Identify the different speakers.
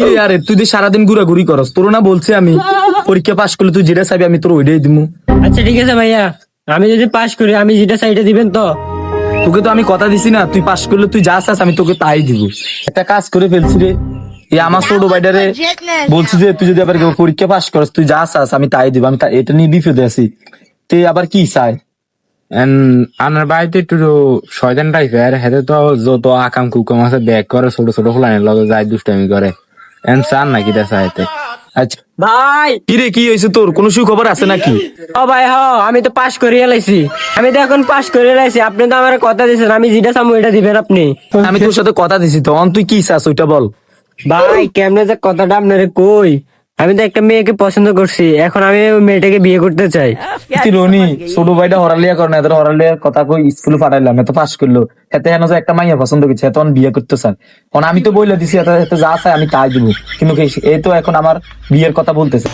Speaker 1: কি রে আরে তুই যে সারাদিন ঘুরাঘুরি করস, তোর না বলছে আমি পরীক্ষা পাশ করলে তুই যেটা চাইবি আমি তোর ওইটাই দিমু।
Speaker 2: আচ্ছা ঠিক আছে ভাইয়া, আমি যদি পাশ করি আমি যেটা সাইডে দিবেন তো?
Speaker 1: তোকে তো আমি কথা দিছি না, তুই পাশ করলে তুই যা চাস আমি তোকে তাই দিব। একটা কাজ করে ফেলছি রে, এই আমার ছোট ভাইটারে বলছি যে তুই যদি আবার পরীক্ষা পাশ করস তুই যা চাস আমি তাই দিব। আমি এটা নিয়ে বিপদে আছি, তুই আবার কি চাই?
Speaker 3: আমার বাড়িতে একটু শয়তান টাইপের, হেতে তো যত আকাম কুকাম আছে ব্যাগ করে, ছোট ছোট ফুলানের লগে যায় দুষ্টামি করে। চান নাকি দেখা এতে?
Speaker 1: আচ্ছা
Speaker 2: ভাই
Speaker 1: কি রে, কি হয়েছে তোর? কোনো সুখবর আছে নাকি?
Speaker 2: ও ভাই আমি তো পাশ করিয়ে লাইছি, আমি তো এখন পাশ করে লাইছি। আপনি তো আমার কথা দিয়েছেন আমি যেটা চামু এটা দিবেন আপনি।
Speaker 1: আমি তোর সাথে কথা দিছি, তখন তুই কি চাস ওইটা বল।
Speaker 2: ভাই কেমনে যে কথাটা আপনারে কই, আমি তো একটা মেয়েকে পছন্দ করছি, এখন আমি ওই মেয়েটাকে বিয়ে করতে চাই।
Speaker 1: তুই রনি ছোট ভাইটা হরালিয়া করে না, এদের হরালিয়ার কথা কই স্কুলে পাঠাইলাম, এত পাশ করলো, এতে হেন যে একটা মাইয়া পছন্দ করছে, এত বিয়ে করতে চান। কারণ আমি তো বইলে দিছি এত যা চাই আমি তাই দিব, কিন্তু এই তো এখন আমার বিয়ের কথা বলতেছে।